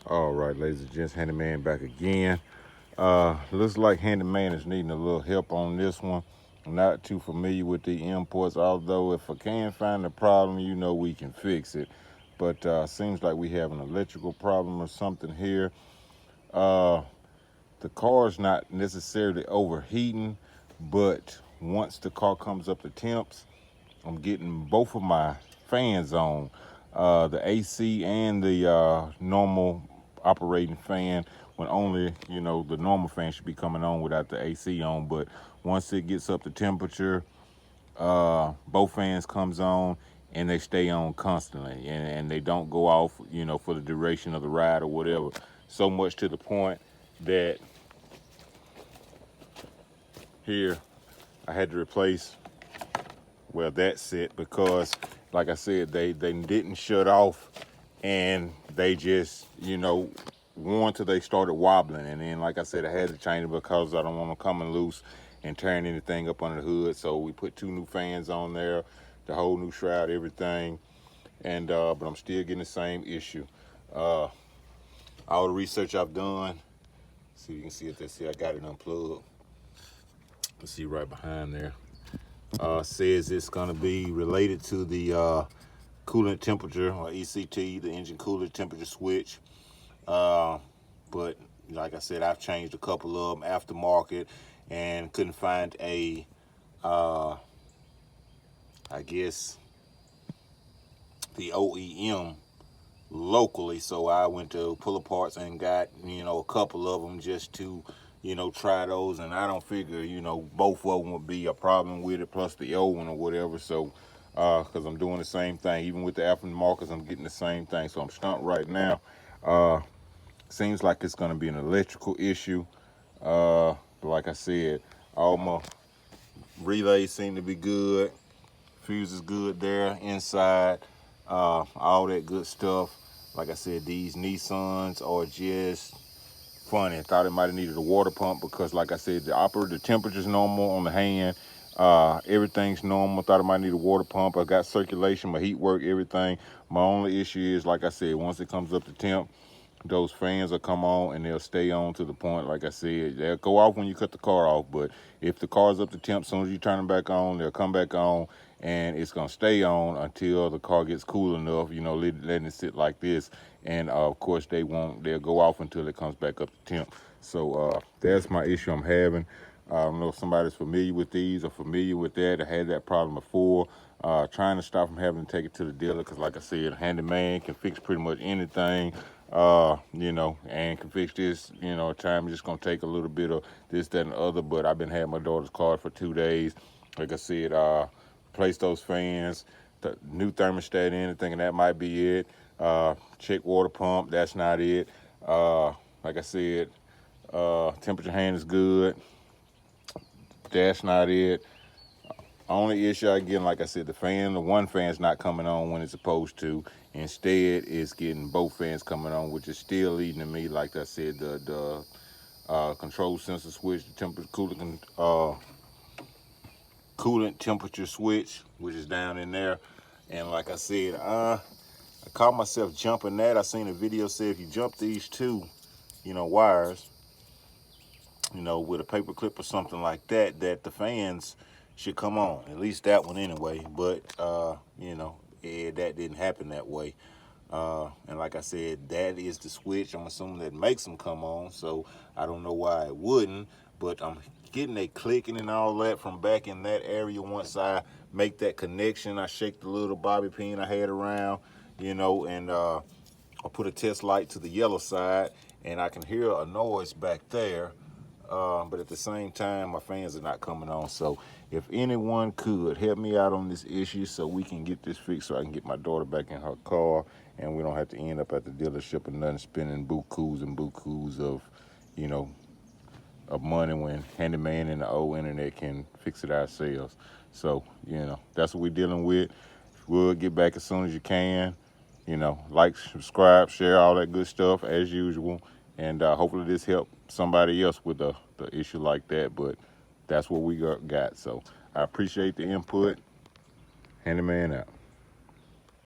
All right, ladies and gents, Handyman back again. Looks like Handyman is needing a little help on this one. I'm not too familiar with the imports, although if I can find the problem, you know we can fix it. But seems like we have an electrical problem or something here. Uh, the car's not necessarily overheating, but once the car comes up to temps, I'm getting both of my fans on, the AC and the normal operating fan, when only, you know, the normal fan should be coming on without the AC on. But once it gets up to temperature, both fans comes on and they stay on constantly, and they don't go off, you know, for the duration of the ride or whatever. So much to the point that here I had to replace, well, that's it, because like I said, they didn't shut off, and they just, you know, warned till they started wobbling. And then, like I said, I had to change it because I don't want them coming loose and tearing anything up under the hood. So we put 2 new fans on there, the whole new shroud, everything. And but I'm still getting the same issue. All the research I've done, see, you can see it there. See, I got it unplugged. Let's see right behind there. Says it's going to be related to the coolant temperature, or ECT, the engine coolant temperature switch. But like I said, I've changed a couple of them aftermarket and couldn't find a, I guess, the OEM locally. So I went to Pull Parts and got, you know, a couple of them just to, you know, try those. And I don't figure, you know, both of them would be a problem with it, plus the old one or whatever. So because I'm doing the same thing, even with the aftermarkets, I'm getting the same thing. So I'm stumped right now. Seems like it's going to be an electrical issue. But like I said, all my relays seem to be good. Fuse is good there inside. All that good stuff. Like I said, these Nissans are just funny. I thought it might have needed a water pump because, like I said, the temperature's normal on the hand. Everything's normal. Thought it might need a water pump. I got circulation, my heat work, everything. My only issue is, like I said, once it comes up to temp, those fans will come on and they'll stay on to the point, like I said, they'll go off when you cut the car off, but if the car's up to temp, as soon as you turn them back on, they'll come back on, and it's gonna stay on until the car gets cool enough, you know, letting it sit like this. And of course they'll go off until it comes back up to temp. So that's my issue I'm having. I don't know if somebody's familiar with these or familiar with that. I had that problem before. Trying to stop from having to take it to the dealer, because like I said, Handyman can fix pretty much anything, you know, and can fix this, you know, time is just gonna take a little bit of this, that, and the other. But I've been having my daughter's car for 2 days. Like I said, place those fans, the new thermostat in, thinking that might be it. Check water pump, that's not it. Like I said, temperature hand is good, that's not it. Only issue I get, like I said, the one fan's not coming on when it's supposed to. Instead, it's getting both fans coming on, which is still leading to me, like I said, the control sensor switch, the coolant temperature switch, which is down in there. And like I said, I caught myself jumping that. I seen a video say if you jump these 2, you know, wires, you know, with a paper clip or something like that, that the fans should come on, at least that one anyway. But you know, that didn't happen that way. And like I said, that is the switch, I'm assuming, that makes them come on. So I don't know why it wouldn't, but I'm getting a clicking and all that from back in that area. Once I make that connection, I shake the little bobby pin I had around, you know, and I put a test light to the yellow side, and I can hear a noise back there. But at the same time, my fans are not coming on. So if anyone could help me out on this issue so we can get this fixed, so I can get my daughter back in her car and we don't have to end up at the dealership or nothing, spending bukus and bukus of, you know, of money, when Handyman and the old internet can fix it ourselves. So, you know, that's what we're dealing with. We'll get back as soon as you can. You know, like, subscribe, share, all that good stuff as usual. And hopefully this helped somebody else with the issue like that. But that's what we got. So I appreciate the input. Handyman out.